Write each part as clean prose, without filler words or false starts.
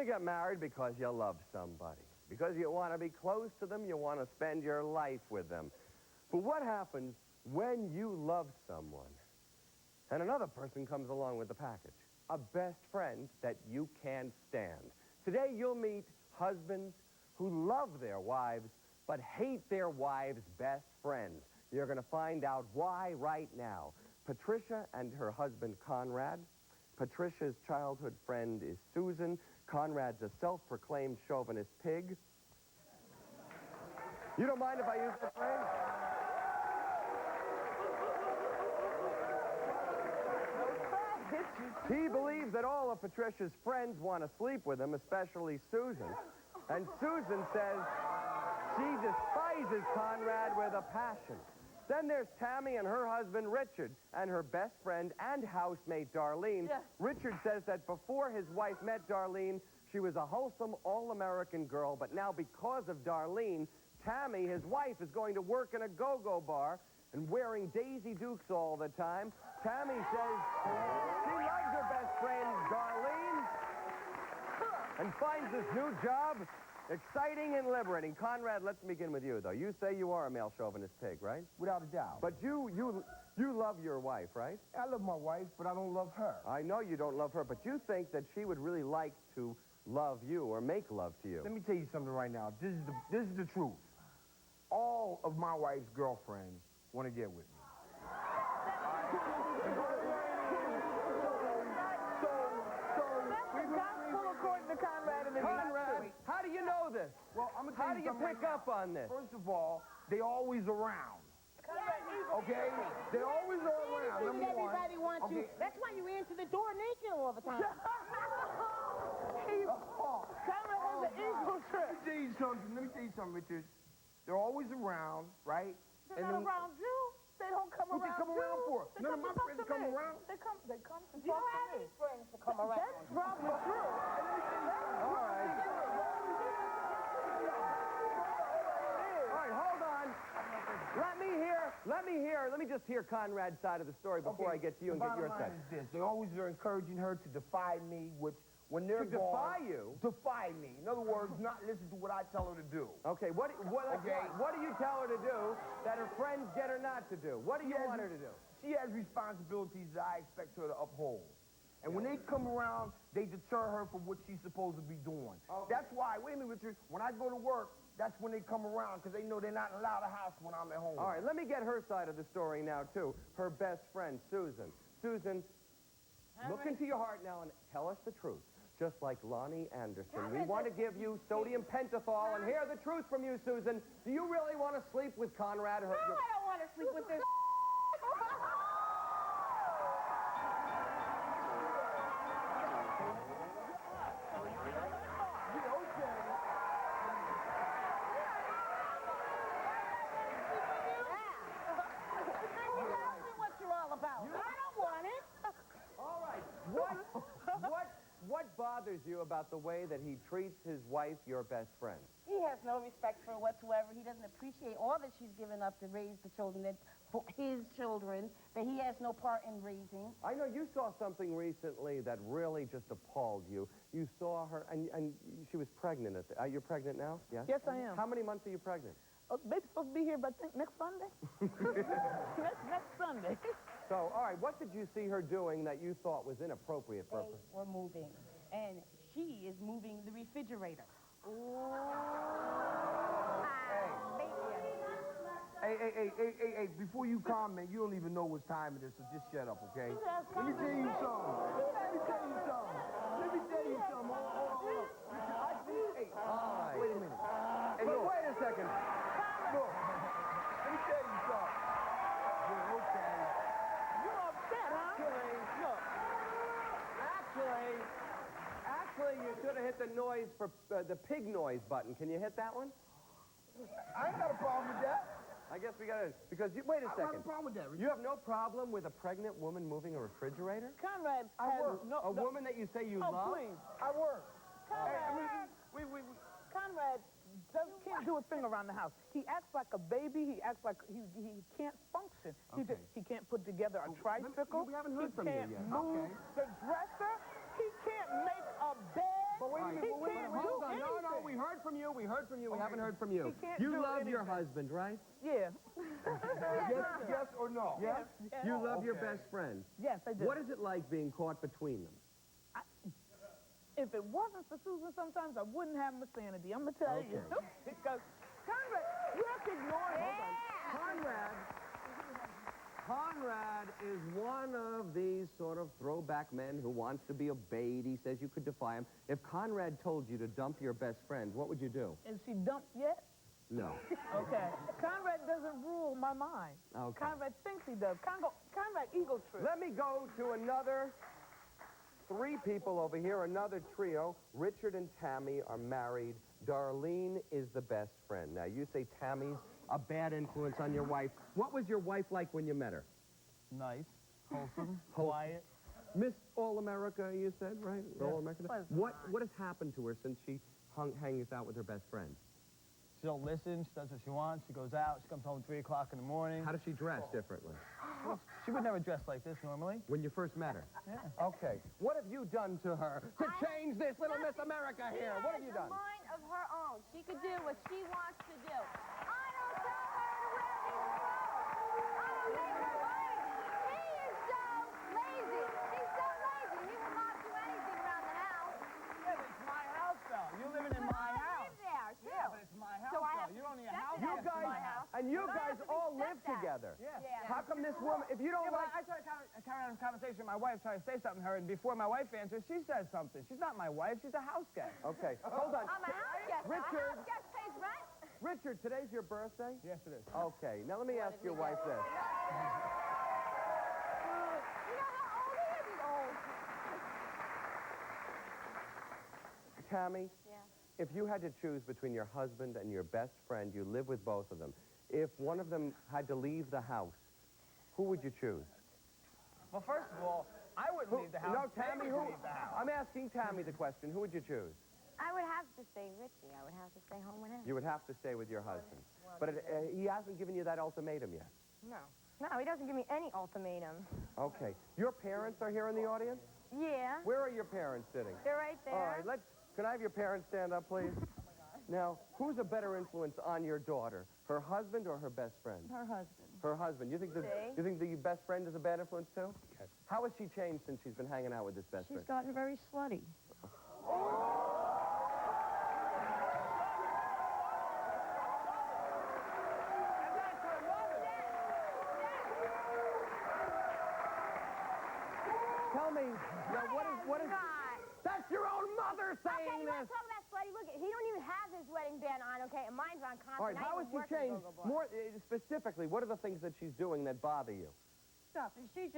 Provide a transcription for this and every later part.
You get married because you love somebody. Because you want to be close to them, you want to spend your life with them. But what happens when you love someone and another person comes along with the package? A best friend that you can't stand. Today you'll meet husbands who love their wives but hate their wives' best friends. You're going to find out why right now. Patricia and her husband Conrad. Patricia's childhood friend is Susan. Conrad's a self-proclaimed chauvinist pig. You don't mind if I use that phrase? He believes that all of Patricia's friends want to sleep with him, especially Susan. And Susan says she despises Conrad with a passion. Then there's Tammy and her husband, Richard, and her best friend and housemate, Darlene. Yeah. Richard says that before his wife met Darlene, she was a wholesome, all-American girl, but now because of Darlene, Tammy, his wife, is going to work in a go-go bar and wearing Daisy Dukes all the time. Tammy says she loves her best friend, Darlene, and finds this new job exciting and liberating. Conrad, let's begin with you, though. You say you are a male chauvinist pig, right? Without a doubt. But you love your wife, right? I love my wife, but I don't love her. I know you don't love her, but you think that she would really like to love you or make love to you. Let me tell you something right now. This is the truth. All of my wife's girlfriends want to get with me. Conrad, how do you know this? Well, I'm gonna tell how do you right pick up on this? First of all, they always around. Okay? They always are around. Number one. Everybody wants you. That's why you answer the door naked all the time. Conrad has an ego trip. Let me tell you something, Richard. They're always around, right? They're not around you. They don't come around you. What they come around for? None of my friends come around. They come to talk to me. You don't have any friends to come around. That's probably true. All right. All right, hold on. Let me just hear Conrad's side of the story before I get to you and get your side. Is this. They always are encouraging her to defy me, which when they're defy you? Defy me. In other words, not listen to what I tell her to do. Okay, what do you tell her to do that her friends get her not to do? What do you want her to do? She has responsibilities that I expect her to uphold. And when they come around, they deter her from what she's supposed to be doing. Okay. That's why, wait a minute, Richard, when I go to work, that's when they come around, because they know they're not allowed a house when I'm at home. All right, let me get her side of the story now, too. Her best friend, Susan. Susan, look into your heart now and tell us the truth. Just like Lonnie Anderson, we want to give you sodium pentothal and hear the truth from you, Susan. Do you really want to sleep with Conrad? No, I don't want to sleep with this. What bothers you about the way that he treats his wife, your best friend? He has no respect for her whatsoever. He doesn't appreciate all that she's given up to raise the children, his children, that he has no part in raising. I know you saw something recently that really just appalled you. You saw her, and she was pregnant. You're pregnant now? Yes? Yes, I am. How many months are you pregnant? Baby's supposed to be here by next Sunday. next Sunday. So, all right, what did you see her doing that you thought was inappropriate for her? They were moving, and she is moving the refrigerator. Hey, before you comment, you don't even know what time it is, so just shut up, okay? Let me tell you something. Wait a minute. Hey, look, wait a second. Look, let me tell you something. Yeah, okay. You're upset, huh? Actually, you should have hit the noise for the pig noise button. Can you hit that one? I ain't got a problem with that. I guess we got to, because wait a second. I don't have a problem with that, Richard. You have no problem with a pregnant woman moving a refrigerator? Conrad, A woman that you say you love? Oh, please. I work. Conrad, Conrad can't do a thing around the house. He acts like a baby. He acts like he can't function. Okay. He can't put together a tricycle. We haven't heard from you yet. He can't move the dresser. He can't make a bed. But wait a minute. He heard from you. We heard from you. We haven't heard from you. He can't You do love your anything. husband, right? Yeah. Yes or no? Yes. Yes. You love your Okay. best friend. Yes, I do. What is it like being caught between them? If it wasn't for Susan, sometimes I wouldn't have my sanity. I'm going to tell you. Because, Conrad, you have to ignore him. Conrad is one of these sort of throwback men who wants to be obeyed. He says you could defy him. If Conrad told you to dump your best friend, what would you do? Is she dumped yet? No. Okay. Conrad doesn't rule my mind. Okay. Conrad thinks he does. Conrad ego trip. Let me go to another 3 people over here, another trio. Richard and Tammy are married. Darlene is the best friend. Now, you say Tammy's a bad influence on your wife. What was your wife like when you met her? Nice, wholesome, quiet. Miss All-America, you said, right? Yeah. All-America. What has happened to her since she hangs out with her best friend? She don't listen. She does what she wants. She goes out. She comes home at 3 o'clock in the morning. How does she dress differently? She would never dress like this normally. When you first met her? Yeah. Okay. What have you done to her to change this little Miss America here? What have you done? She has a mind of her own. She could do what she wants to do. I don't tell her to wear these clothes. I don't make her mind. He is so lazy. He's so lazy. He will not do anything around the house. Yeah, but it's my house, though. You're living in my I house. live there, too. Yeah, but it's my house, So I though. have You to don't need a respect house. that. You It's guys, my house. and you But I guys have to all respect live that. together. Yeah. Yeah. How come this woman, if you don't Yeah, well, like... I tried to carry on a conversation with my wife, trying to say something to her, and before my wife answers, she says something. She's not my wife. She's a house guest. Okay, hold on. I'm a house guest. Richard. A house guest pays rent. Richard, today's your birthday? Yes, it is. Okay, now let me ask your wife this. You know how old he is? He's old. Tammy, Yeah. if you had to choose between your husband and your best friend, you live with both of them. If one of them had to leave the house, who would you choose? Well, first of all, I wouldn't leave the house. No, They Tammy, would who? leave the house. I'm asking Tammy the question. Who would you choose? I would have to stay Richie. I would have to stay home with him. You would have to stay with your husband. But he hasn't given you that ultimatum yet. No. No, he doesn't give me any ultimatum. Okay. Your parents are here in the audience? Yeah. Where are your parents sitting? They're right there. All right, can I have your parents stand up, please? Now, who's a better influence on your daughter, her husband or her best friend? Her husband. Her husband. You think the best friend is a bad influence too? Yes. How has she changed since she's been hanging out with this best friend? She's gotten very slutty. Tell me, now what is... That's your own mother Okay, saying you want this! to talk about slutty? Look, he don't even have his wedding band on, okay? And mine's on constant. All right, how has she changed? More specifically, what are the things that she's doing that bother you? Stuff. And she's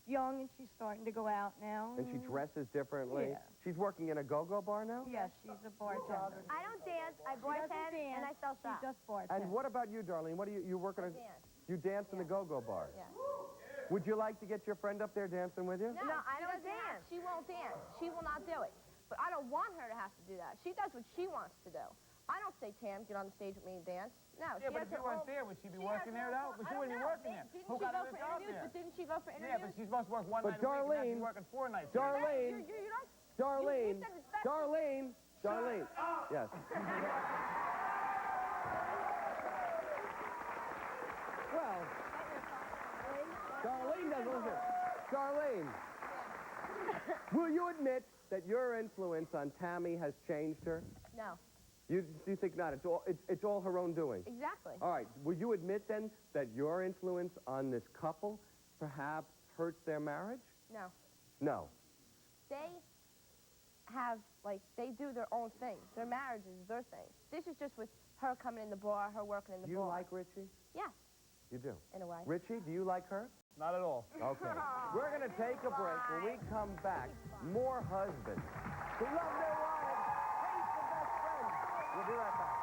young and she's starting to go out now. And she dresses differently? Yeah. She's working in a go-go bar now? Yes, she's a bartender. I don't dance. I bartend and I sell She shots. just bartends. And what about you, Darlene? What do you work on? Dance. You dance in the go-go bar? Yeah. Would you like to get your friend up there dancing with you? No, I don't dance. She won't dance. She will not do it. But I don't want her to have to do that. She does what she wants to do. I don't say, Tam, get on the stage with me and dance. No, Yeah, she but has if you her weren't own- there, would she be she working has there, her though? own- But I she don't wouldn't be know. working there. Didn't Who she got go her for the job interviews? there? But didn't she go for Yeah, interviews? but she's supposed to work one But night a week, and now Darlene- she's working 4 nights a week. Darlene, You don't... Darlene, said it's best- Darlene, Darlene. Yes. Well, Darlene doesn't listen. Darlene, will you admit that your influence on Tammy has changed her? No, You think not? It's all her own doing. exactly. All right. Will you admit then that your influence on this couple perhaps hurts their marriage? No. No. They have, like, they do their own thing. Their marriage is their thing. This is just with her coming in the bar, her working in the Do you bar. like Richie? Yes, You do. in a way. Richie, do you like her? Not at all. Okay. We're going to take a break. When we come back, more husbands who love their wives, hate their best friends. We'll be right back.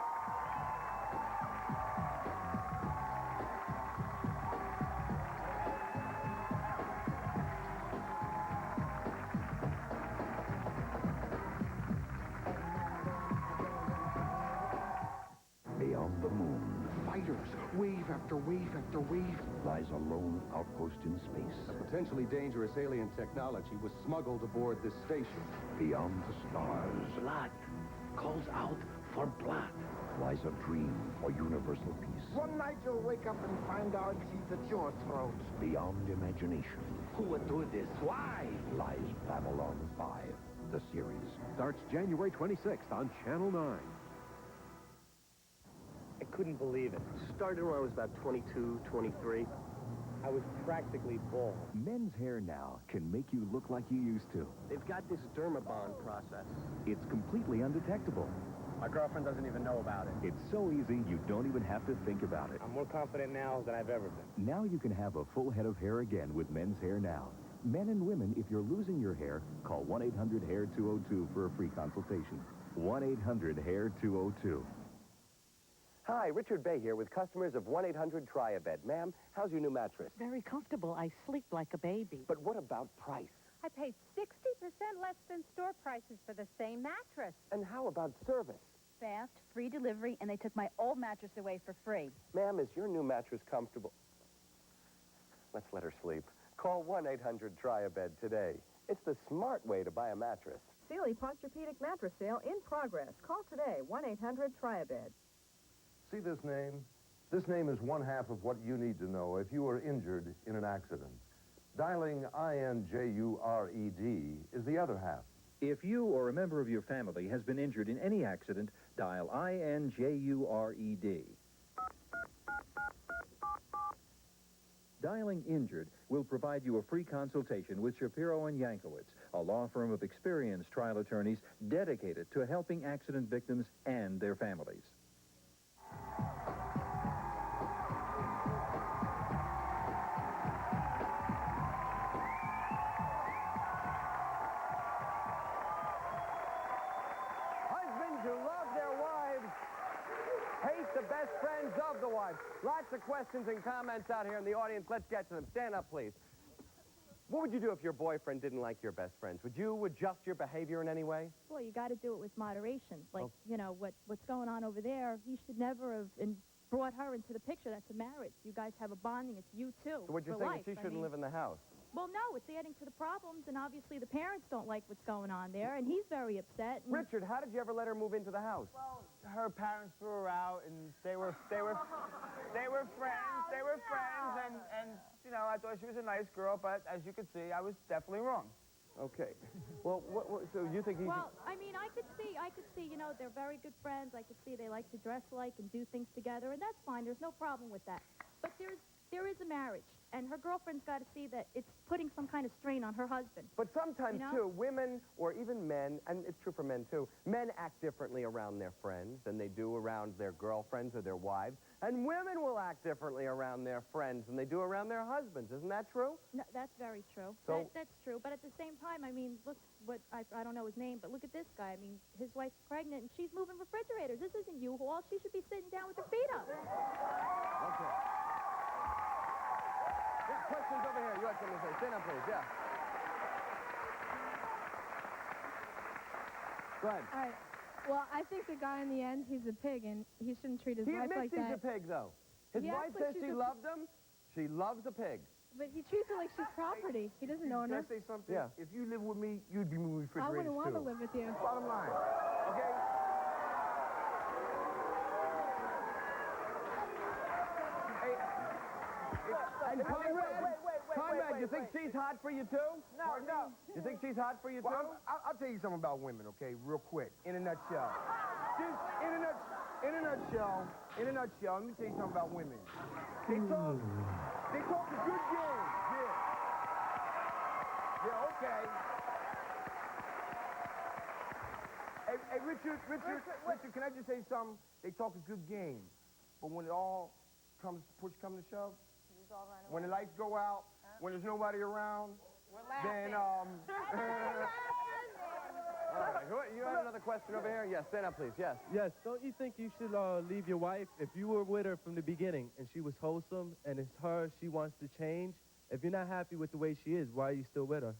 Beyond the moon, fighters, wave after wave after wave, lies a lone outpost in space. Potentially dangerous alien technology was smuggled aboard this station. Beyond the stars, Blood calls out for blood lies a dream for universal peace. One night you'll wake up and find out she's at your throat. Beyond imagination. Who would do this? Why? Lies Babylon 5. The series. Starts January 26th on Channel 9. I couldn't believe it. Started when I was about 22, 23. I was practically bald. Men's hair now can make you look like you used to. They've got this dermabond process. It's completely undetectable. My girlfriend doesn't even know about it. It's so easy, you don't even have to think about it. I'm more confident now than I've ever been. Now you can have a full head of hair again with Men's Hair Now. Men and women, if you're losing your hair, call 1-800-HAIR-202 for a free consultation. 1-800-HAIR-202. Hi, Richard Bey here with customers of 1-800-TRY-A-BED. Ma'am, how's your new mattress? Very comfortable. I sleep like a baby. But what about price? I paid 60% less than store prices for the same mattress. And how about service? Fast, free delivery, and they took my old mattress away for free. Ma'am, is your new mattress comfortable? Let's let her sleep. Call 1-800-TRY-A-BED today. It's the smart way to buy a mattress. Sealy Posturepedic mattress sale in progress. Call today, 1-800-TRY-A-BED. See this name? This name is one half of what you need to know if you are injured in an accident. Dialing INJURED is the other half. If you or a member of your family has been injured in any accident, dial INJURED. Dialing Injured will provide you a free consultation with Shapiro and Yankowitz, a law firm of experienced trial attorneys dedicated to helping accident victims and their families. Husbands who love their wives hate the best friends of the wives. Lots of questions and comments out here in the audience. Let's get to them. Stand up, please. What would you do if your boyfriend didn't like your best friends? Would you adjust your behavior in any way? Well, you got to do it with moderation. Like, you know, what's going on over there, he should never have brought her into the picture. That's a marriage. You guys have a bonding. It's you two. So what you're saying is she shouldn't live in the house? Well, no, it's adding to the problems, and obviously the parents don't like what's going on there, and he's very upset. And Richard, how did you ever let her move into the house? Well, her parents threw her out, and they were friends. They were friends, and you know, I thought she was a nice girl, but as you could see, I was definitely wrong. Okay. Well, so you think he... Well, I mean, I could see, you know, they're very good friends. I could see they like to dress alike and do things together, and that's fine. There's no problem with that. But there is a marriage, and her girlfriend's got to see that it's putting some kind of strain on her husband. But sometimes, you know? too, women, or even men, and it's true for men, too, men act differently around their friends than they do around their girlfriends or their wives, and women will act differently around their friends than they do around their husbands. Isn't that true? No, that's very true. So, that's true. But at the same time, I mean, look, I don't know his name, but look at this guy. I mean, his wife's pregnant, and she's moving refrigerators. This isn't U-Haul. She should be sitting down with her feet up. Okay. Yeah, questions over here. You had something to say. Stand up, please. Yeah. Go ahead. All right. Well, I think the guy in the end, he's a pig, and he shouldn't treat his He wife like admits he's that. a pig, though. His wife says she loved him. She loves a pig. But he treats her like she's property. He doesn't own her. Can I say something? Yeah. If you live with me, you'd be moving I refrigerators, wouldn't want to too. live with you. Bottom line. Okay? And Conrad, you think she's hot for you, too? No. You think she's hot for you, too? Well, I'll tell you something about women, okay, real quick, in a nutshell. In a nutshell, let me tell you something about women. They talk a good game. Yeah, okay. Hey, Richard, can I just say something? They talk a good game. But when it all push comes to shove, when the lights go out, when there's nobody around, then, All right. You had another question over here? Yes, stand up, please. Yes. Yes, don't you think you should leave your wife if you were with her from the beginning and she was wholesome and it's her, she wants to change? If you're not happy with the way she is, why are you still with her?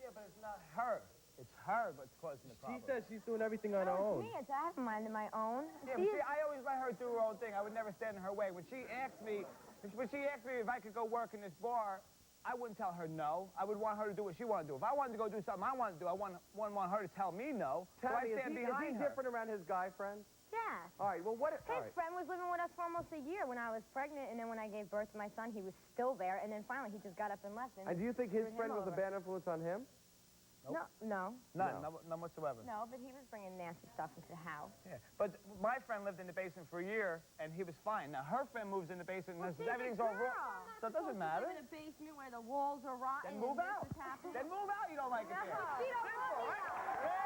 Yeah, but it's not her. It's her that's causing the problem. She says she's doing everything on her own. Me, I have minded my own. Yeah, but see, I always let her do her own thing. I would never stand in her way. When she asked me if I could go work in this bar, I wouldn't tell her no. I would want her to do what she wanted to do. If I wanted to go do something I wanted to do, I wouldn't want her to tell me no. So I Tammy, stand is behind he her. different around his guy friends? Yeah. All right, well, what... His friend was living with us for almost a year when I was pregnant, and then when I gave birth to my son, he was still there, and then finally he just got up and left. And do you think his friend was a bad influence on him? No. None whatsoever. No, but he was bringing nasty stuff into the house. Yeah, but my friend lived in the basement for a year, and he was fine. Now, her friend moves in the basement, and everything's all wrong. So it doesn't matter. In a basement where the walls are rotten. Then move out. Then move out. You don't like it there. She don't love me.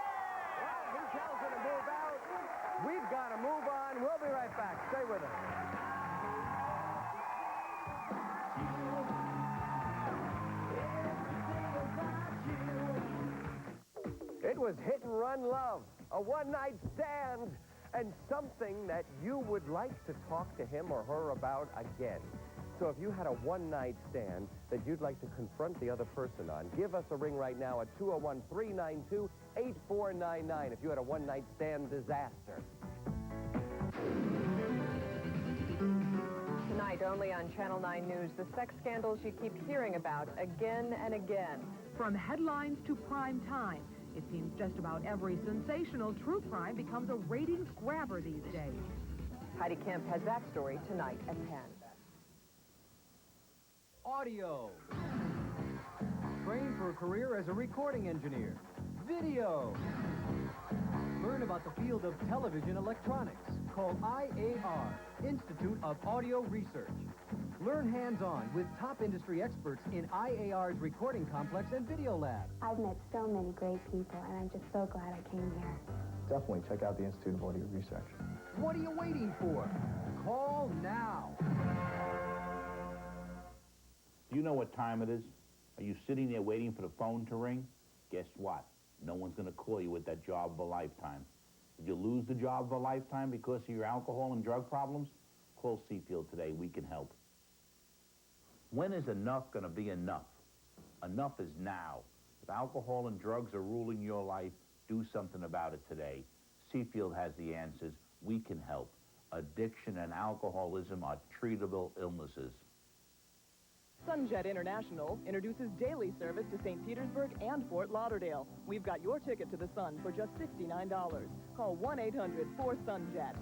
Well, he tells her to move out. We've got to move on. We'll be right back. Stay with us. It was hit and run love, a one-night stand, and something that you would like to talk to him or her about again. So if you had a one-night stand that you'd like to confront the other person on, give us a ring right now at 201-392-8499 if you had a one-night stand disaster. Tonight, only on Channel 9 News, the sex scandals you keep hearing about again and again. From headlines to prime time, it seems just about every sensational true crime becomes a ratings grabber these days. Heidi Kemp has that story tonight at 10. Audio. Train for a career as a recording engineer. Video. Learn about the field of television electronics. Call IAR, Institute of Audio Research. Learn hands-on with top industry experts in IAR's recording complex and video lab. I've met so many great people, and I'm just so glad I came here. Definitely check out the Institute of Audio Research. What are you waiting for? Call now. Do you know what time it is? Are you sitting there waiting for the phone to ring? Guess what? No one's going to call you with that job of a lifetime. Did you lose the job of a lifetime because of your alcohol and drug problems? Call Seafield today. We can help. When is enough going to be enough? Enough is now. If alcohol and drugs are ruling your life, do something about it today. Seafield has the answers. We can help. Addiction and alcoholism are treatable illnesses. Sunjet International introduces daily service to St. Petersburg and Fort Lauderdale. We've got your ticket to the sun for just $69. Call 1-800-4SUNJET.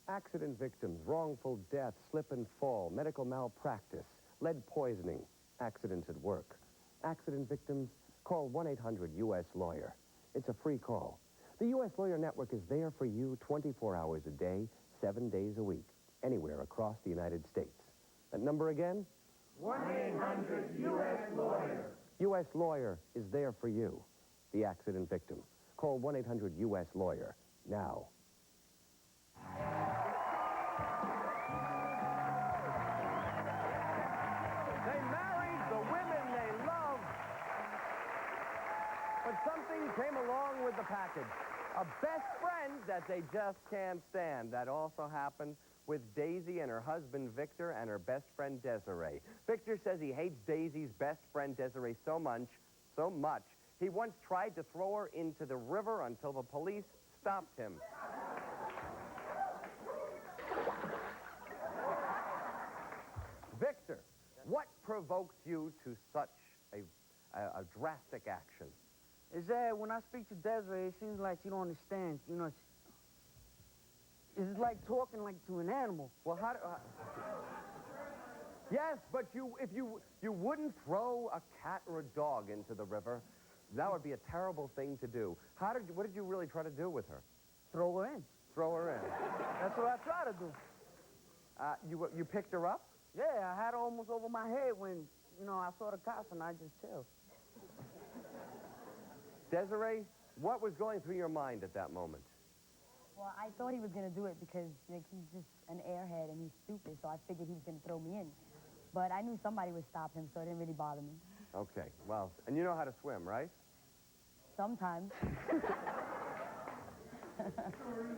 Accident victims, wrongful death, slip and fall, medical malpractice, lead poisoning, accidents at work. Accident victims, call 1-800-US-LAWYER. It's a free call. The U.S. Lawyer Network is there for you 24 hours a day, 7 days a week, anywhere across the United States. That number again? 1-800-US-LAWYER. U.S. Lawyer is there for you, the accident victim. Call 1-800-US-LAWYER now. They married the women they love, but something came along with the package. A best friend that they just can't stand. That also happened with Daisy and her husband Victor and her best friend Desiree. Victor says he hates Daisy's best friend Desiree so much, he once tried to throw her into the river until the police stopped him. Victor, what provokes you to such a drastic action? Is that when I speak to Desiree, it seems like she don't understand. You know, it's like talking like to an animal. Well, how do... Yes, but if you wouldn't throw a cat or a dog into the river, that would be a terrible thing to do. What did you really try to do with her? Throw her in. Throw her in. That's what I try to do. You picked her up? Yeah, I had her almost over my head when, I saw the cops and I just chilled. Desiree, what was going through your mind at that moment? Well, I thought he was going to do it because he's just an airhead and he's stupid, so I figured he was going to throw me in. But I knew somebody would stop him, so it didn't really bother me. Okay, well, and you know how to swim, right? Sometimes.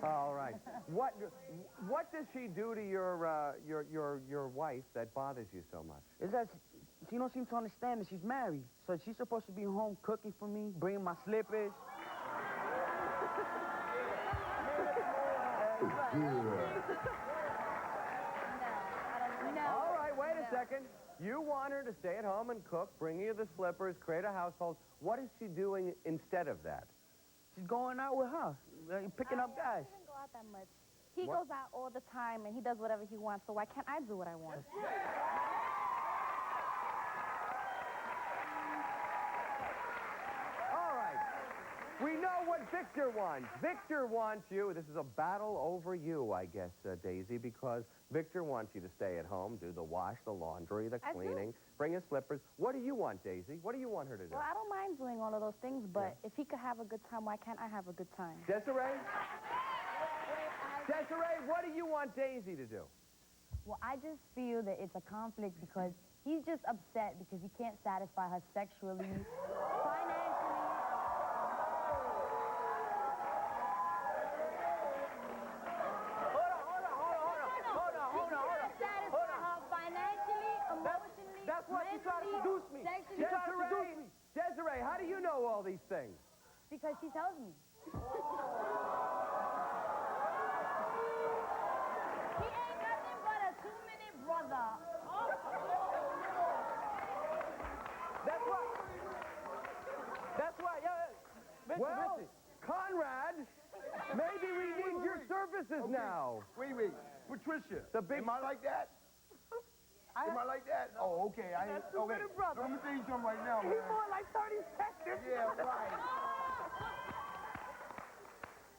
All right. What does she do to your wife that bothers you so much? Is that she don't seem to understand that she's married. So she's supposed to be home cooking for me, bringing my slippers. All right, wait a second. You want her to stay at home and cook, bring you the slippers, create a household. What is she doing instead of that? She's going out with her, picking up guys. He doesn't go out that much. He goes out all the time, and he does whatever he wants, so why can't I do what I want? All right. We know what Victor wants. Victor wants you. This is a battle over you, I guess, Daisy, because Victor wants you to stay at home, do the wash, the laundry, the cleaning, bring his slippers. What do you want, Daisy? What do you want her to do? Well, I don't mind doing all of those things, but if he could have a good time, why can't I have a good time? Desiree? Desiree, what do you want Daisy to do? Well, I just feel that it's a conflict because he's just upset because he can't satisfy her sexually, financially. That's why she tried to seduce me. She tried to seduce me. Desiree, how do you know all these things? Because she tells me. He ain't nothing but a 2-minute brother. That's why, yeah. Well, Conrad, maybe we need your services now. Wait. Patricia, The big... am I like that? Am I like that? Oh, okay. That's two-minute brother. Let me tell you something right now, man. He's more like 30 seconds. Yeah, right.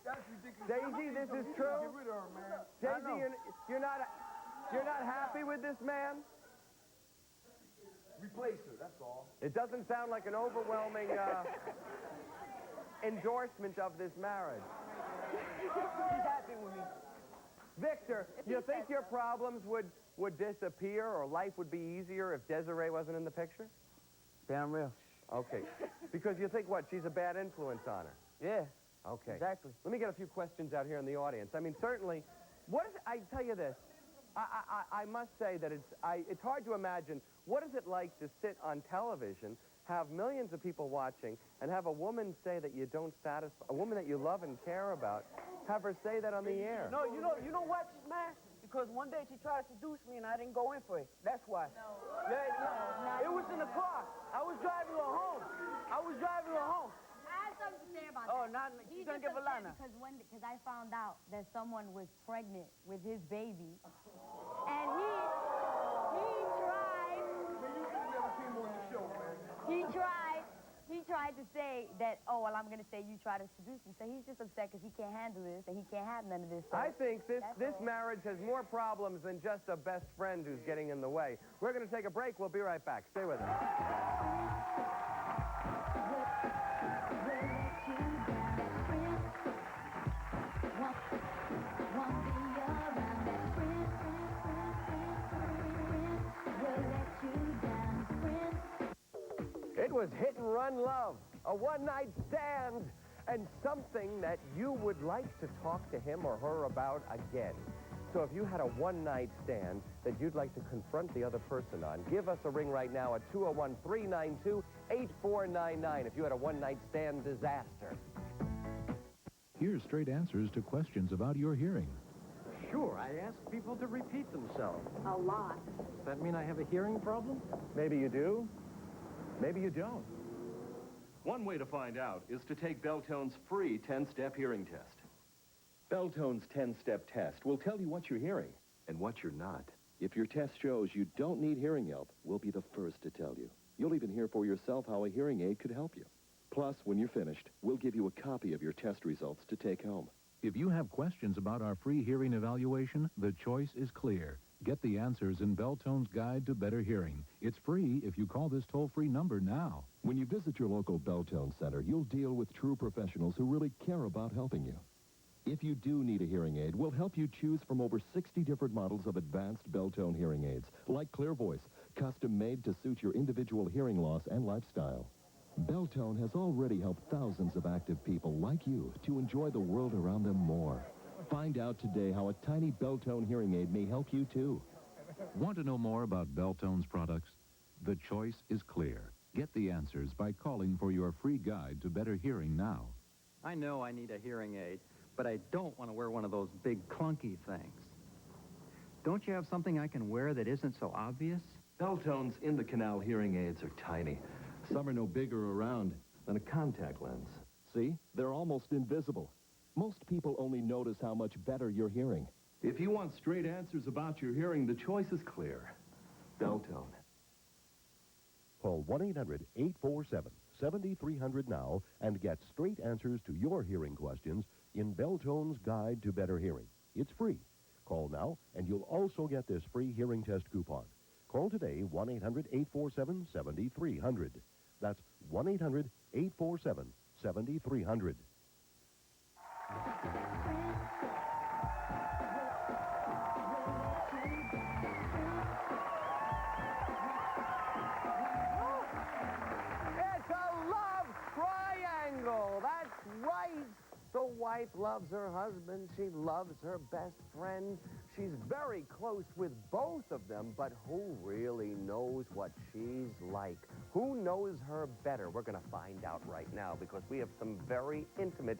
That's ridiculous. Daisy, this is true? Get rid of her, man. Daisy, you're not happy with this man? Replace her, that's all. It doesn't sound like an overwhelming endorsement of this marriage. He's happy with me. Victor, you think your problems would disappear or life would be easier if Desiree wasn't in the picture? Damn real. Okay. Because you think, what, she's a bad influence on her? Yeah. Okay. Exactly. Let me get a few questions out here in the audience. I mean, certainly, I tell you this, I must say that it's hard to imagine, what is it like to sit on television, have millions of people watching, and have a woman say that you don't satisfy, a woman that you love and care about, have her say that on the air? No, you know what, man? Because one day she tried to seduce me and I didn't go in for it. That's why. No. Yeah, it was in the car. I was driving her home. I have something to say about that. Oh, not she's gonna give a line. Because I found out that someone was pregnant with his baby, and he tried. You never came on the show, man. He tried to say that, oh, well, I'm going to say you try to seduce me. So he's just upset because he can't handle this and he can't have none of this. So I think this marriage has more problems than just a best friend who's getting in the way. We're going to take a break. We'll be right back. Stay with us. It was Hit and Run Love, a one-night stand, and something that you would like to talk to him or her about again. So if you had a one-night stand that you'd like to confront the other person on, give us a ring right now at 201-392-8499 if you had a one-night stand disaster. Here's straight answers to questions about your hearing. Sure, I ask people to repeat themselves. A lot. Does that mean I have a hearing problem? Maybe you do. Maybe you don't. One way to find out is to take Beltone's free 10-step hearing test. Beltone's 10-step test will tell you what you're hearing and what you're not. If your test shows you don't need hearing help, we'll be the first to tell you. You'll even hear for yourself how a hearing aid could help you. Plus, when you're finished, we'll give you a copy of your test results to take home. If you have questions about our free hearing evaluation, the choice is clear. Get the answers in Beltone's Guide to Better Hearing. It's free if you call this toll-free number now. When you visit your local Beltone center, you'll deal with true professionals who really care about helping you. If you do need a hearing aid, we'll help you choose from over 60 different models of advanced Beltone hearing aids, like Clear Voice, custom-made to suit your individual hearing loss and lifestyle. Beltone has already helped thousands of active people like you to enjoy the world around them more. Find out today how a tiny Beltone hearing aid may help you, too. Want to know more about Beltone's products? The choice is clear. Get the answers by calling for your free guide to better hearing now. I know I need a hearing aid, but I don't want to wear one of those big clunky things. Don't you have something I can wear that isn't so obvious? Belltones in the canal hearing aids are tiny. Some are no bigger around than a contact lens. See? They're almost invisible. Most people only notice how much better you're hearing. If you want straight answers about your hearing, the choice is clear. Belltone. Call 1-800-847-7300 now and get straight answers to your hearing questions in Belltone's Guide to Better Hearing. It's free. Call now, and you'll also get this free hearing test coupon. Call today, 1-800-847-7300. That's 1-800-847-7300. It's a love triangle. That's right. The wife loves her husband. She loves her best friend. She's very close with both of them, but who really knows what she's like? Who knows her better? We're going to find out right now because we have some very intimate,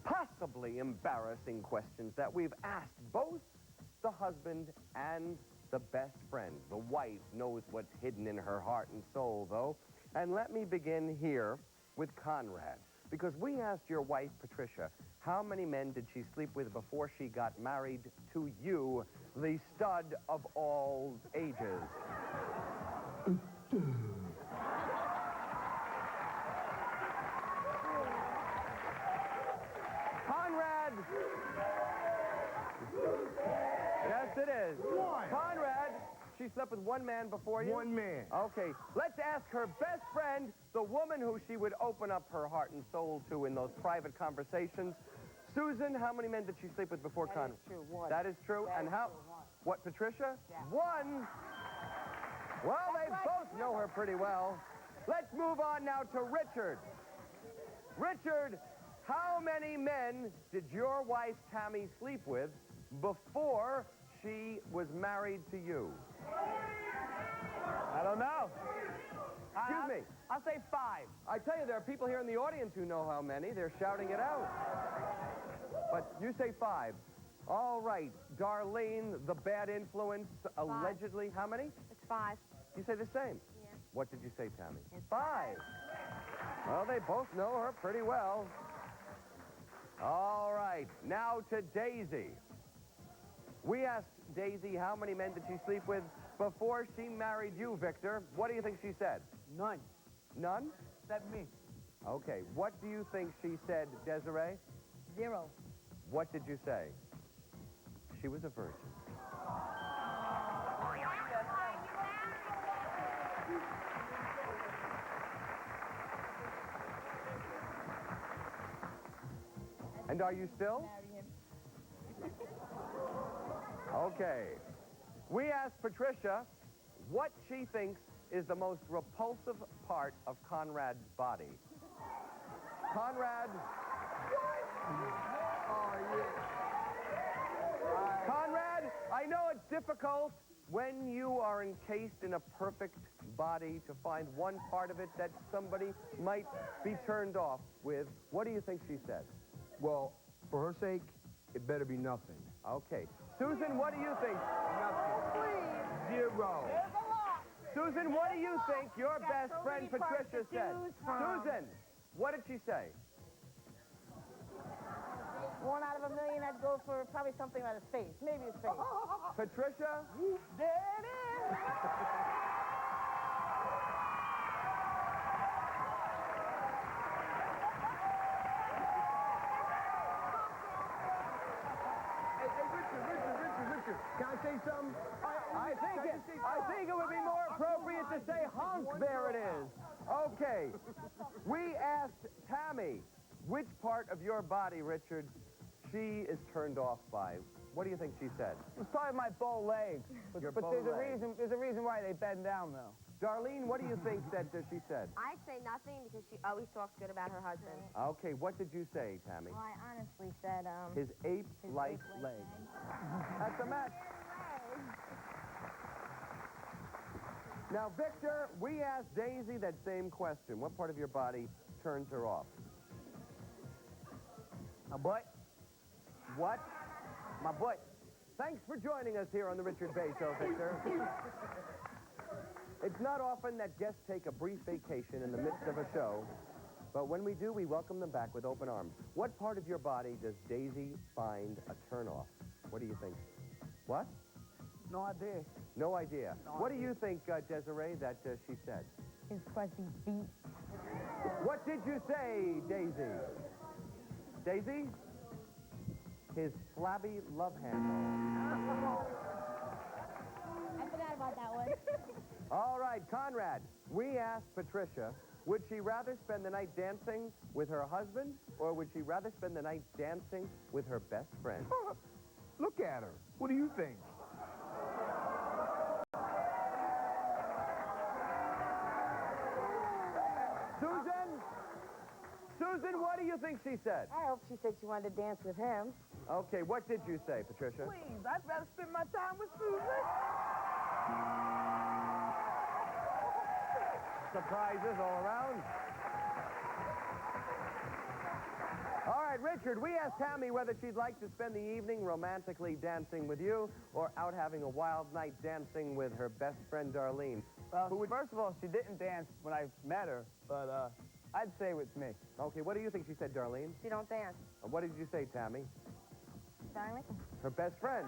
possibly embarrassing questions that we've asked both the husband and the best friend. The wife knows what's hidden in her heart and soul, though. And let me begin here with Conrad. Because we asked your wife, Patricia, how many men did she sleep with before she got married to you, the stud of all ages? Conrad! Yes, it is. One. Conrad, she slept with one man before you? One man. Okay, let's ask her best friend, the woman who she would open up her heart and soul to in those private conversations. Susan, how many men did she sleep with before Conrad? That is true, one. That is true. That And is how? true, one. What, Patricia? Yeah. One. Well, they both know her pretty well. Let's move on now to Richard. Richard, how many men did your wife, Tammy, sleep with before she was married to you? I don't know. Excuse me. I'll say 5. I tell you, there are people here in the audience who know how many. They're shouting it out. But you say 5. All right. Darlene, the bad influence, allegedly, how many? It's 5. You say the same? Yeah. What did you say, Tammy? It's 5. Well, they both know her pretty well. All right. Now to Daisy. We asked Daisy how many men did she sleep with before she married you, Victor. What do you think she said? None. None? Except me. Okay. What do you think she said, Desiree? 0. What did you say? She was a virgin. And are you still? Okay. We asked Patricia what she thinks is the most repulsive part of Conrad's body. Conrad. Conrad, I know it's difficult when you are encased in a perfect body to find one part of it that somebody might be turned off with. What do you think she said? Well, for her sake, it better be nothing. Okay. Susan, what do you think? Nothing. 0. Susan, what do you think your best friend Patricia said? Susan, what did she say? 1 out of a million, I'd go for probably something like his face. Maybe his face. Patricia? There it is. Richard, can I say something? I think it would be more appropriate to say honk, there it is. Okay. We asked Tammy, which part of your body, Richard, she is turned off by. What do you think she said? It's probably my bow legs. But bow there's legs. a reason why they bend down, though. Darlene, what do you think that she said? I'd say nothing because she always talks good about her husband. Okay, what did you say, Tammy? Well, I honestly said, His ape-like legs. That's a match. Now, Victor, we asked Daisy that same question. What part of your body turns her off? My butt. What? My butt. Thanks for joining us here on the Richard Bey Show, Victor. It's not often that guests take a brief vacation in the midst of a show, but when we do, we welcome them back with open arms. What part of your body does Daisy find a turn-off? What do you think? What? No idea. No idea. What do you think, Desiree, that she said? His crusty feet. What did you say, Daisy? Daisy? His flabby love handle. I forgot about that one. All right, Conrad, we asked Patricia, would she rather spend the night dancing with her husband, or would she rather spend the night dancing with her best friend? Look at her. What do you think? Susan, what do you think she said? I hope she said she wanted to dance with him. Okay, what did you say, Patricia? Please, I'd rather spend my time with Susan. Surprises all around. All right, Richard, we asked Tammy whether she'd like to spend the evening romantically dancing with you or out having a wild night dancing with her best friend, Darlene. First of all, she didn't dance when I met her, but I'd say with me. Okay, what do you think she said, Darlene? She don't dance. And what did you say, Tammy? Darling? Her best friend.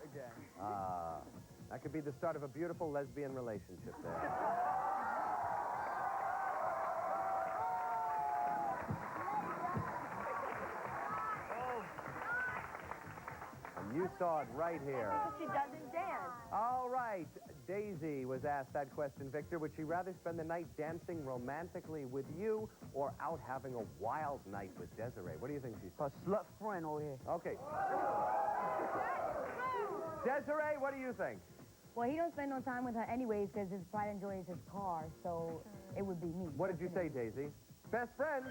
Again. That could be the start of a beautiful lesbian relationship there. And you saw it right here. She doesn't dance. All right, Daisy was asked that question, Victor. Would she rather spend the night dancing romantically with you or out having a wild night with Desiree? What do you think she said? A slut friend over here. Okay. Desiree, what do you think? Well, he don't spend no time with her anyways because his pride and joy is his car, so it would be me. What did you say, Daisy? Best friend.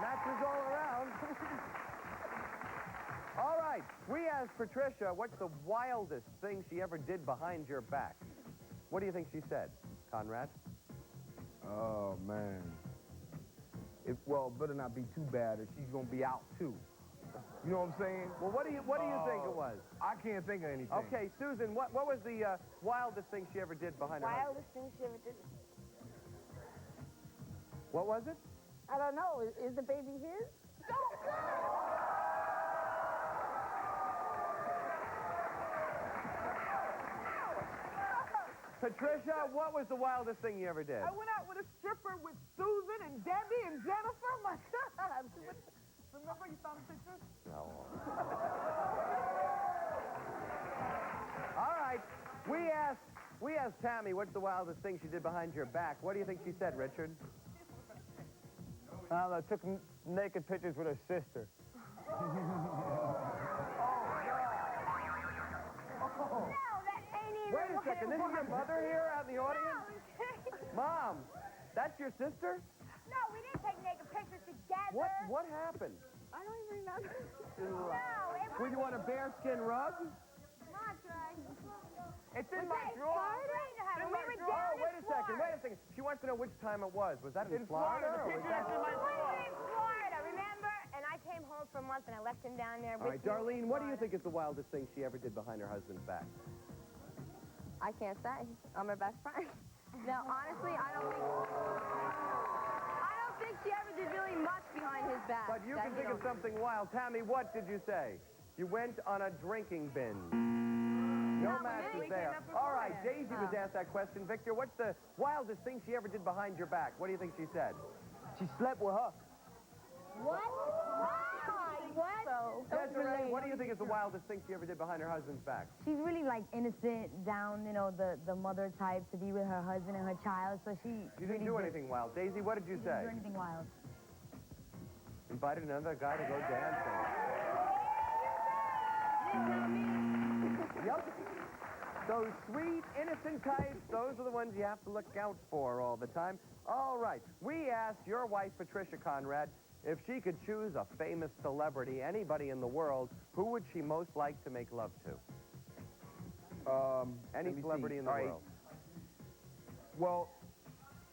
Matches all around. All right, we asked Patricia what's the wildest thing she ever did behind your back. What do you think she said, Conrad? Oh, man. Well, better not be too bad or she's going to be out, too. You know what I'm saying? Well, what do you think it was? I can't think of anything. Okay, Susan, what was the wildest thing she ever did behind her husband? Wildest thing she ever did. What was it? I don't know. Is the baby his? Patricia, what was the wildest thing you ever did? I went out with a stripper with Susan and Debbie and Gennifer. My God. Remember you found the pictures? No. All right. We asked Tammy what's the wildest thing she did behind your back. What do you think she said, Richard? I took naked pictures with her sister. Wait a second, this is your mother here out in the audience? Mom, that's your sister? No, we didn't take naked pictures together. What happened? I don't even remember. Were you on a bearskin rug? It's in my drawer. We were down Oh, wait a second. She wants to know which time it was. Was that in Florida? We were in Florida, remember? And I came home for a month and I left him down there. All right, Darlene, what do you think is the wildest thing she ever did behind her husband's back? I can't say. I'm her best friend. No, honestly, I don't think she ever did really much behind his back. But you can think of something wild. Tammy, what did you say? You went on a drinking binge. No matches there. All right, Daisy was asked that question. Victor, what's the wildest thing she ever did behind your back? What do you think she said? She slept with her. What? What? Desiree, what do you think is the wildest thing she ever did behind her husband's back? She's really like innocent, down, the mother type to be with her husband and her child, so she You didn't do anything wild. Daisy, what did you say? Didn't do anything wild. Invited another guy to go dancing. Yep. Those sweet, innocent types, those are the ones you have to look out for all the time. All right, we asked your wife, Patricia Conrad, if she could choose a famous celebrity, anybody in the world, who would she most like to make love to? Any celebrity in the world. Well,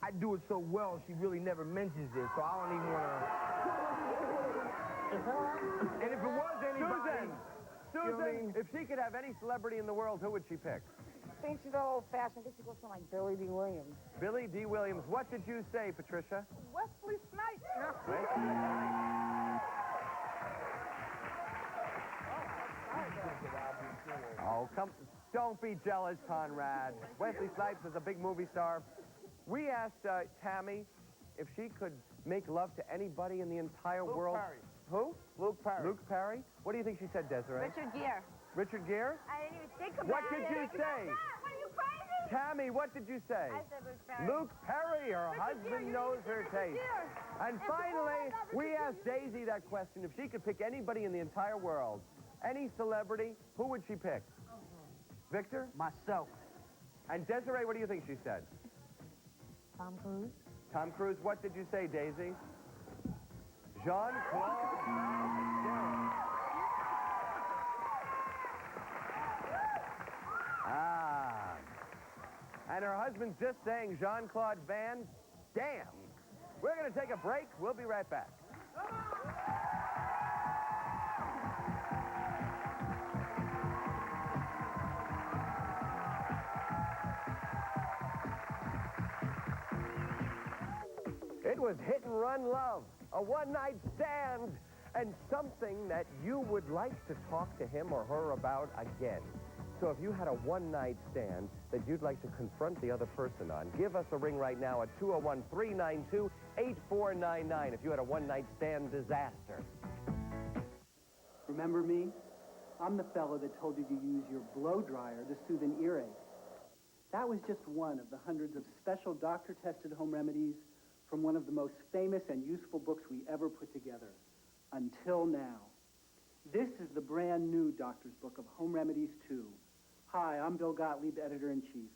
I do it so well, she really never mentions it, so I don't even want to... And if it was anybody... Susan, if she could have any celebrity in the world, who would she pick? I think she's all old-fashioned. I think she goes for like Billy D. Williams. Billy D. Williams. What did you say, Patricia? Wesley Snipes. Oh, come. Don't be jealous, Conrad. Wesley Snipes is a big movie star. We asked Tammy if she could make love to anybody in the entire world. Perry. Who? Luke Perry. Luke Perry? What do you think she said, Desiree? Richard Gere. Richard Gere? I didn't even think about What it. did you say? What are you crazy? Tammy, what did you say? I said Luke Perry. Luke Perry, her Richard husband Gere, knows you her said Richard taste. Gere. And It's finally, all about we Richard asked Daisy that question. If she could pick anybody in the entire world, any celebrity, who would she pick? Victor? Myself. And Desiree, what do you think she said? Tom Cruise. Tom Cruise, what did you say, Daisy? Jean-Claude Van Damme. Ah. And her husband's just saying Jean-Claude Van Damme. We're going to take a break. We'll be right back. It was hit and run love, a one-night stand, and something that you would like to talk to him or her about again. So if you had a one-night stand that you'd like to confront the other person on, give us a ring right now at 201-392-8499 if you had a one-night stand disaster. Remember me? I'm the fellow that told you to use your blow dryer to soothe an earache. That was just one of the hundreds of special doctor-tested home remedies from one of the most famous and useful books we ever put together, Until Now. This is the brand new Doctor's Book of Home Remedies 2. Hi, I'm Bill Gottlieb, Editor-in-Chief.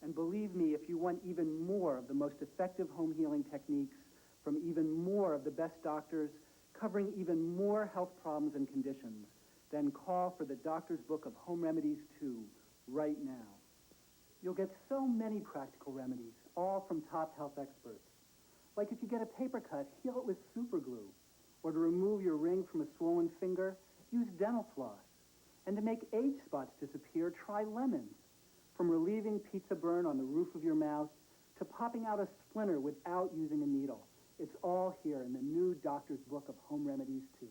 And believe me, if you want even more of the most effective home healing techniques from even more of the best doctors, covering even more health problems and conditions, then call for the Doctor's Book of Home Remedies 2 right now. You'll get so many practical remedies, all from top health experts. Like if you get a paper cut, heal it with super glue. Or to remove your ring from a swollen finger, use dental floss. And to make age spots disappear, try lemons. From relieving pizza burn on the roof of your mouth to popping out a splinter without using a needle. It's all here in the new Doctor's Book of Home Remedies 2.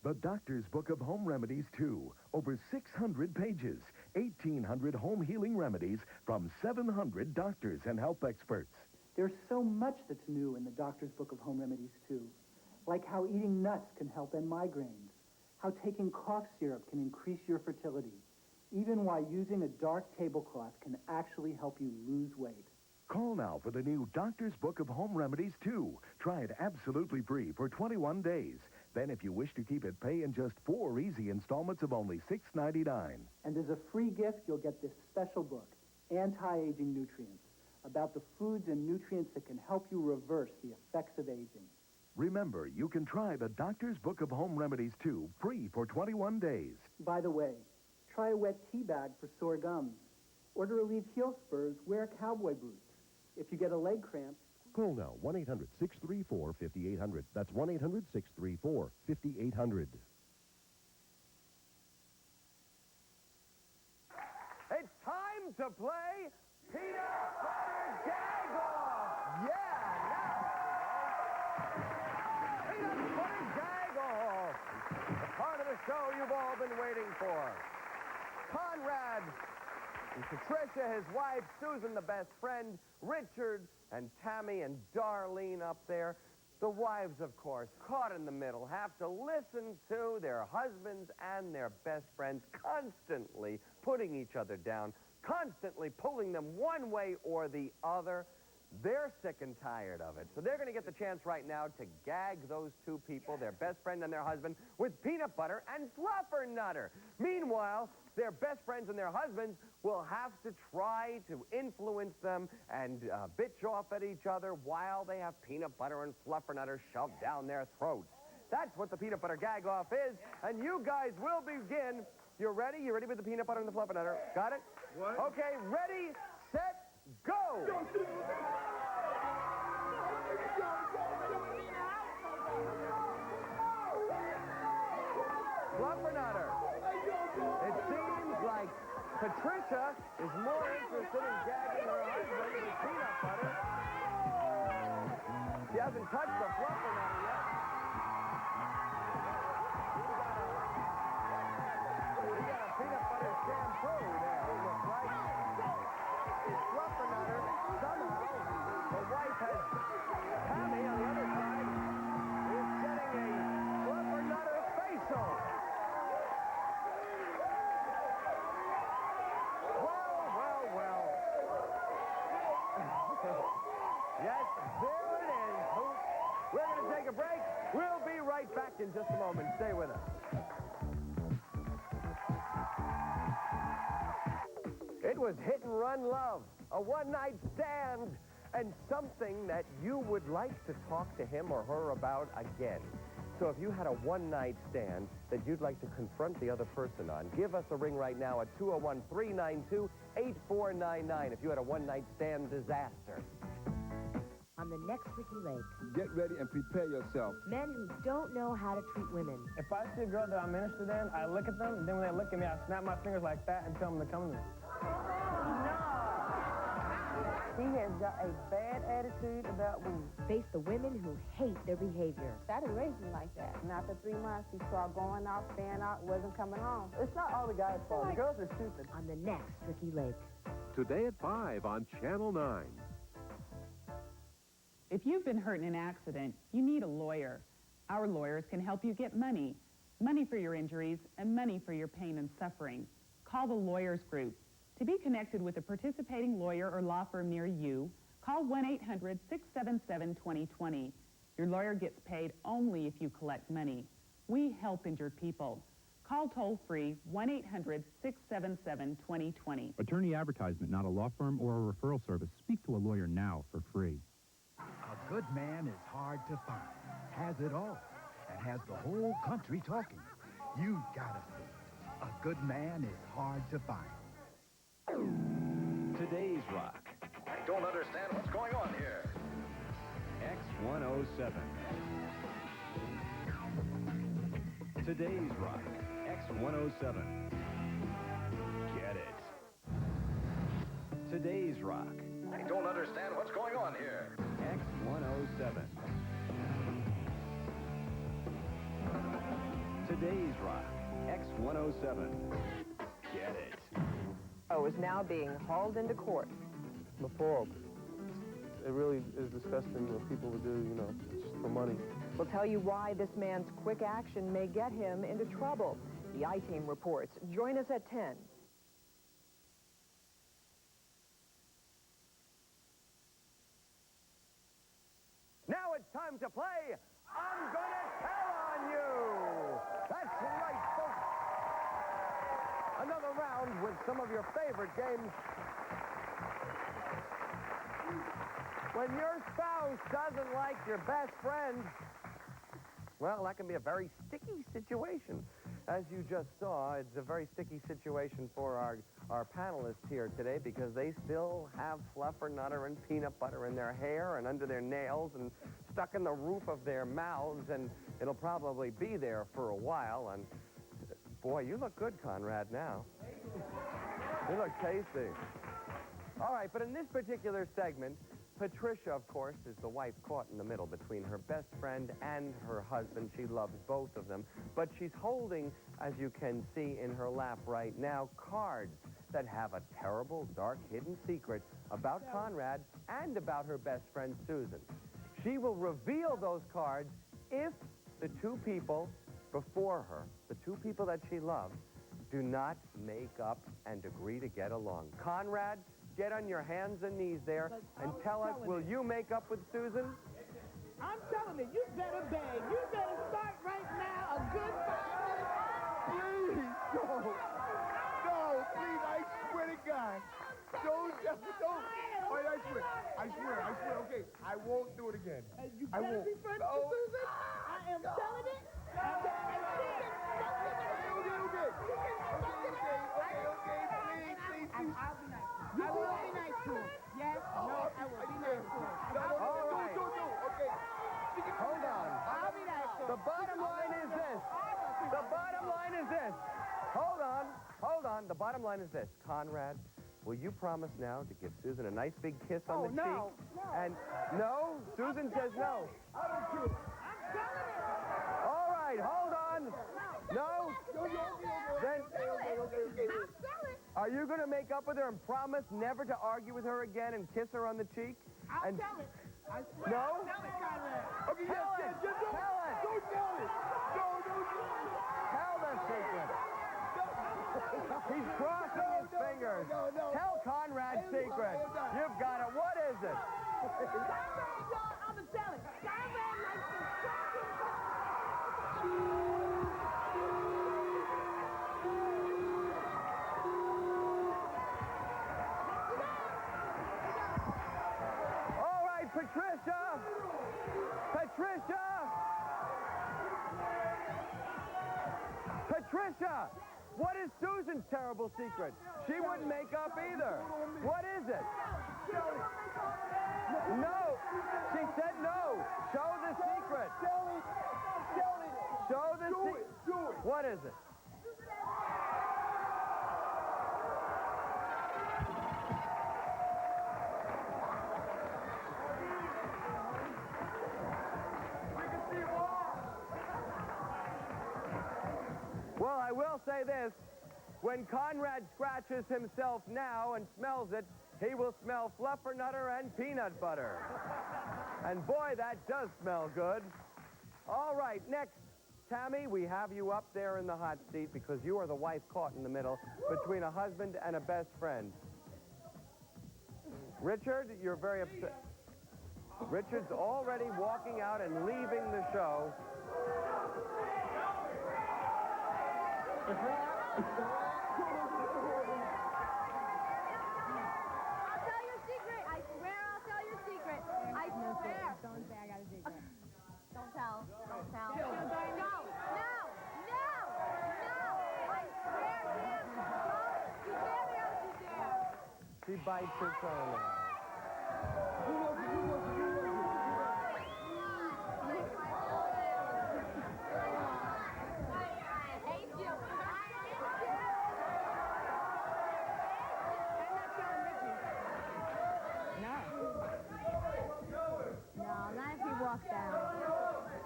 The Doctor's Book of Home Remedies 2. Over 600 pages, 1,800 home healing remedies from 700 doctors and health experts. There's so much that's new in the Doctor's Book of Home Remedies, too. Like how eating nuts can help end migraines, how taking cough syrup can increase your fertility, even why using a dark tablecloth can actually help you lose weight. Call now for the new Doctor's Book of Home Remedies 2. Try it absolutely free for 21 days. Then if you wish to keep it, pay in just 4 easy installments of only $6.99. And as a free gift, you'll get this special book, Anti-Aging Nutrients, about the foods and nutrients that can help you reverse the effects of aging. Remember, you can try the Doctor's Book of Home Remedies 2 free for 21 days. By the way, try a wet tea bag for sore gums. Or to relieve heel spurs, wear cowboy boots. If you get a leg cramp, call now, 1-800-634-5800. That's 1-800-634-5800. It's time to play Peanut Butter Gag-Off! Yeah, now! Peanut Butter Gag-Off! The part of the show you've all been waiting for. Conrad and Patricia, his wife, Susan, the best friend, Richard and Tammy and Darlene up there. The wives, of course, caught in the middle, have to listen to their husbands and their best friends constantly putting each other down, constantly pulling them one way or the other. They're sick and tired of it. So they're going to get the chance right now to gag those two people, their best friend and their husband, with peanut butter and fluffernutter. Meanwhile, their best friends and their husbands will have to try to influence them and bitch off at each other while they have peanut butter and fluffernutter shoved down their throats. That's what the peanut butter gag-off is, and you guys will begin. You ready? You ready with the peanut butter and the fluffernutter? Got it? What? Okay, ready, set, go! Fluffernutter. Patricia is more interested in gagging her husband with peanut butter. She hasn't touched the fluffer nutter yet. We got a peanut butter shampoo there, it looks like. Fluffer nutter, somehow, the wife has Tammy on the other side is getting a fluffer nutter facial. Well. Yes, there it is. We're going to take a break. We'll be right back in just a moment. Stay with us. It was hit and run love, a one-night stand, and something that you would like to talk to him or her about again. So if you had a one-night stand that you'd like to confront the other person on, give us a ring right now at 201-392-8499 if you had a one-night stand disaster. On the next Ricky Lake, Get ready and prepare yourself. men who don't know how to treat women. If I see a girl that I'm interested in, I look at them, and then when they look at me, I snap my fingers like that and tell them to come to me. He has got a bad attitude about women. Face the women who hate their behavior. Started raising like that. And after 3 months, he started going out, staying out, wasn't coming home. It's not all the guys' fault. The girls are stupid. On the next Ricky Lake. Today at 5 on Channel 9. If you've been hurt in an accident, you need a lawyer. Our lawyers can help you get money. Money for your injuries and money for your pain and suffering. Call the Lawyers Group. To be connected with a participating lawyer or law firm near you, call 1-800-677-2020. Your lawyer gets paid only if you collect money. We help injured people. Call toll-free 1-800-677-2020. Attorney advertisement, not a law firm or a referral service. Speak to a lawyer now for free. A good man is hard to find, has it all, and has the whole country talking. You gotta see. A good man is hard to find. Today's Rock. I don't understand what's going on here. X107. Today's Rock. X107. Get it. Today's Rock. I don't understand what's going on here. X107. Today's Rock. X107. Get it. Is now being hauled into court. Before, it really is disgusting what people would do, just for money. We'll tell you why this man's quick action may get him into trouble. The I-Team reports. Join us at 10. Now it's time to play I'm Gonna Tell on You. That's right, folks. Another round with some of your favorite games. When your spouse doesn't like your best friend, well, that can be a very sticky situation. As you just saw, it's a very sticky situation for our panelists here today because they still have fluffer nutter and peanut butter in their hair and under their nails and stuck in the roof of their mouths, and it'll probably be there for a while. And boy, you look good, Conrad, now. You look tasty. All right, but in this particular segment, Patricia, of course, is the wife caught in the middle between her best friend and her husband. She loves both of them. But she's holding, as you can see in her lap right now, cards that have a terrible, dark, hidden secret about Conrad and about her best friend, Susan. She will reveal those cards if the two people before her, the two people that she loves, do not make up and agree to get along. Conrad, get on your hands and knees there and tell us, will you make up with Susan? I'm telling you, you better beg. You better start right now a good 5 minutes. Please, no. No, please, I swear to God. Don't. Oh, I swear, okay. I won't do it again. You I better won't. be friends with Susan. I am telling it. I'll be nice. You will be nice to him. Yes, no, I will be nice to him. All right. Okay. Hold on. I'll be nice to him. The bottom line is this. The bottom line is this. Hold on. hold on. The bottom line is this. Conrad, will you promise now to give Susan a nice big kiss on the cheek? No. And no? Susan says no. I don't care. I'm telling it. All right, hold on. No? Then are you going to make up with her and promise never to argue with her again and kiss her on the cheek? I'll And tell it. I swear. no? I'll tell it, Conrad. Okay, Tell yes, it. yes, yes, Tell it. Don't tell it. No, don't tell it. Tell the secret. He's crossing his fingers. No. Tell Conrad's secret. You've got it. What is it? Conrad, y'all, I'm going to tell it. Conrad likes to All right, Patricia. Patricia, what is Susan's terrible secret? She wouldn't make up either. What is it? No. She said no. Show the secret. Show the secret. Do it. What is it? Well, I will say this. When Conrad scratches himself now and smells it, he will smell fluffernutter and peanut butter. And boy, that does smell good. All right, next, Tammy, we have you up there in the hot seat because you are the wife caught in the middle between a husband and a best friend. Richard, you're very upset. Richard's already walking out and leaving the show. I'll tell your secret. I swear I'll tell your secret. I swear. Don't say I got a secret. Don't tell. Don't tell. No. I swear, Tim. You can't be able to dare. She bites her tongue.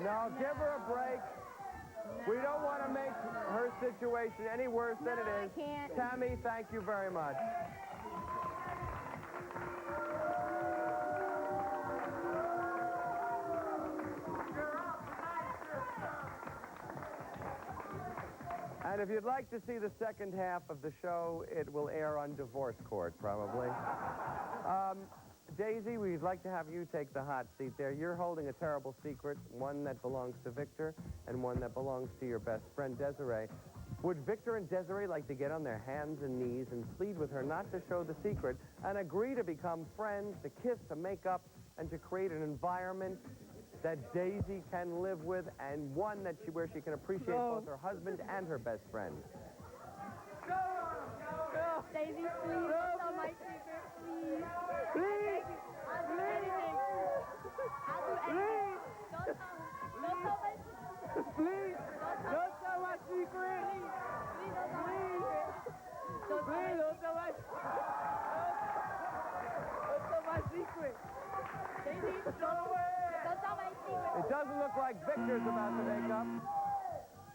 Now, give her a break. We don't want to make her situation any worse than it is. I can't. Tammy, thank you very much. And if you'd like to see the second half of the show, it will air on Divorce Court, probably. Daisy, we'd like to have you take the hot seat there. You're holding a terrible secret, one that belongs to Victor and one that belongs to your best friend, Desiree. Would Victor and Desiree like to get on their hands and knees and plead with her not to show the secret and agree to become friends, to kiss, to make up, and to create an environment that Daisy can live with and one that where she can appreciate both her husband and her best friend? Daisy, please don't tell my secret, please. Please! I'll do anything. I'll do anything. Don't tell my secret. Please! Don't tell my secret. Please don't tell my secret. Please don't tell my secret. Don't tell my secret. Daisy, don't tell my secret. It doesn't look like Victor's about to make up.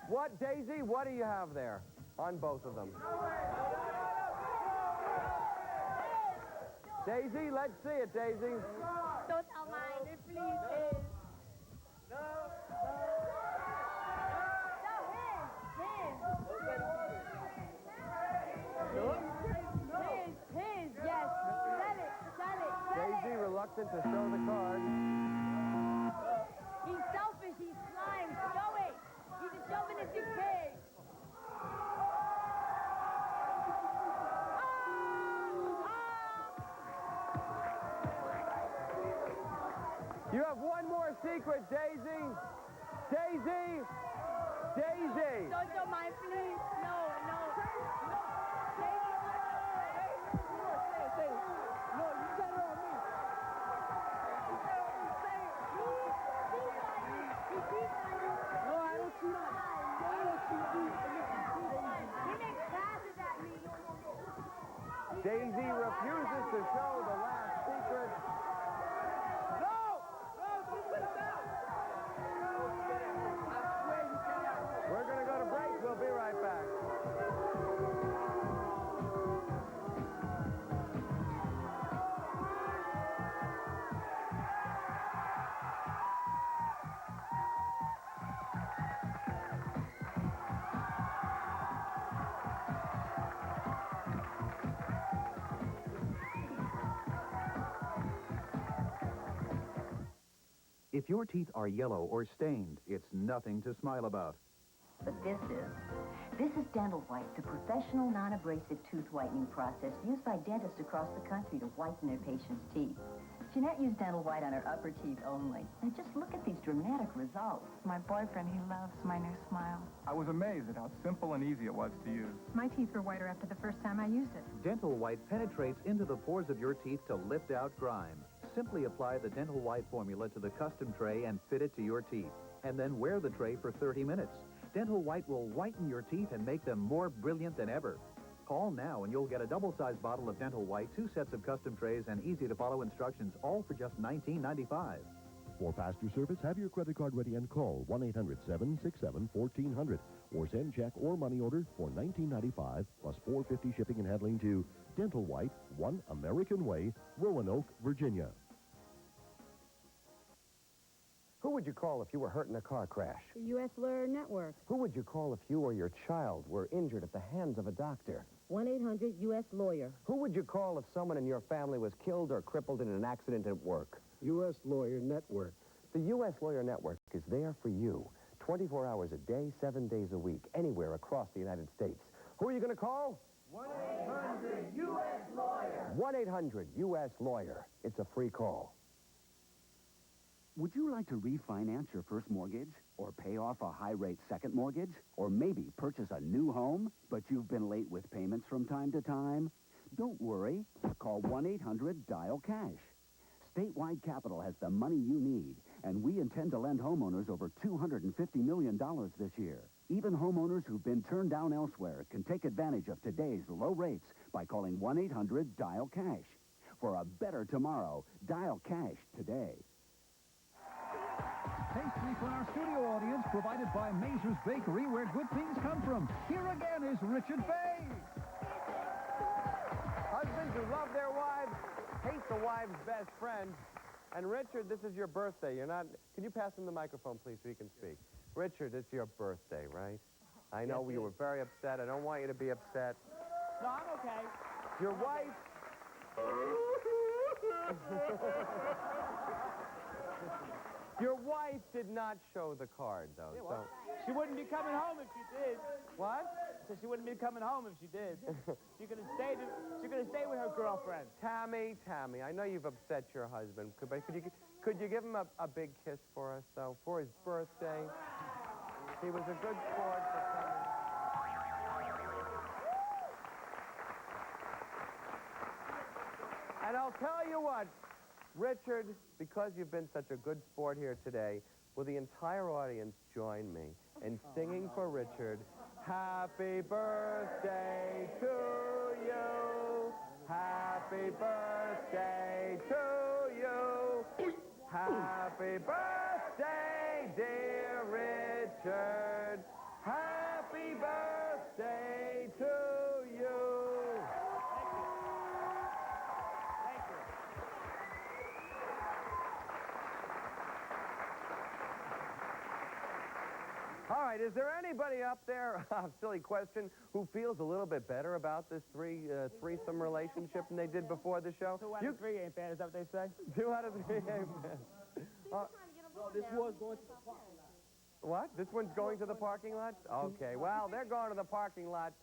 What, Daisy, what do you have there on both of them? Daisy, let's see it, Daisy. Don't tell mine, please. No. His, yes. Sell it. Daisy, reluctant to show the card. He's selfish, he's slime. Show it. He's a chauvinistic pig. You have one more secret, Daisy. Daisy! Daisy! Don't tell mine, please. No. No, you said it on me. No, I don't cheat on you. He makes passes at If your teeth are yellow or stained, it's nothing to smile about. But this is Dental White, the professional, non-abrasive tooth whitening process used by dentists across the country to whiten their patients' teeth. Jeanette used Dental White on her upper teeth only. And just look at these dramatic results. My boyfriend, he loves my new smile. I was amazed at how simple and easy it was to use. My teeth were whiter after the first time I used it. Dental White penetrates into the pores of your teeth to lift out grime. Simply apply the Dental White formula to the custom tray and fit it to your teeth. And then wear the tray for 30 minutes. Dental White will whiten your teeth and make them more brilliant than ever. Call now and you'll get a double-sized bottle of Dental White, 2 sets of custom trays, and easy-to-follow instructions, all for just $19.95. For faster service, have your credit card ready and call 1-800-767-1400 or send check or money order for $19.95 plus $4.50 shipping and handling to Dental White, 1 American Way, Roanoke, Virginia. Who would you call if you were hurt in a car crash? The U.S. Lawyer Network. Who would you call if you or your child were injured at the hands of a doctor? 1-800-U.S. Lawyer. Who would you call if someone in your family was killed or crippled in an accident at work? U.S. Lawyer Network. The U.S. Lawyer Network is there for you 24 hours a day, 7 days a week, anywhere across the United States. Who are you going to call? 1-800-U.S. Lawyer. 1-800-U.S. Lawyer. It's a free call. Would you like to refinance your first mortgage? Or pay off a high-rate second mortgage? Or maybe purchase a new home, but you've been late with payments from time to time? Don't worry. Call 1-800-DIAL-CASH. Statewide Capital has the money you need, and we intend to lend homeowners over $250 million this year. Even homeowners who've been turned down elsewhere can take advantage of today's low rates by calling 1-800-DIAL-CASH. For a better tomorrow, dial cash today. Pastry for our studio audience, provided by Mazur's Bakery, where good things come from. Here again is Richard Bey. Husbands who love their wives hate the wife's best friend. And Richard, this is your birthday. You're not... Can you pass him the microphone, please, so he can speak? Richard, it's your birthday, right? I know you were very upset. I don't want you to be upset. No, I'm okay. Your wife... Your wife did not show the card, though. Yeah, well, she wouldn't be coming home if she did. What? So she wouldn't be coming home if she did. She could have stayed with her girlfriend. Tammy, I know you've upset your husband, but could you give him a big kiss for us, though, for his birthday? He was a good sport for coming. And I'll tell you what, Richard, because you've been such a good sport here today, will the entire audience join me in singing for Richard, Happy Birthday to you, Happy Birthday to you, Happy Birthday, dear Richard, Happy Birthday to you. All right, is there anybody up there, silly question, who feels a little bit better about this threesome relationship than they did before the show? 2 out of 3 ain't bad, is that what they say? 2 out of 3 ain't bad. No, this was going to the parking lot. What? This one's going to the parking lot? Okay, well, they're going to the parking lot.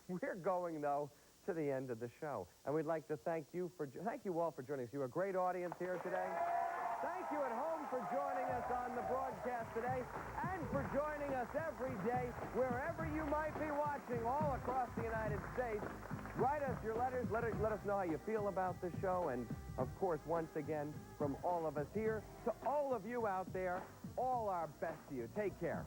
We're going, though, to the end of the show. And we'd like to thank you all for joining us. You're a great audience here today. Thank you at home for joining us on the broadcast today and for joining us every day, wherever you might be watching, all across the United States. Write us your letters. Let us know how you feel about the show. And, of course, once again, from all of us here to all of you out there, all our best to you. Take care.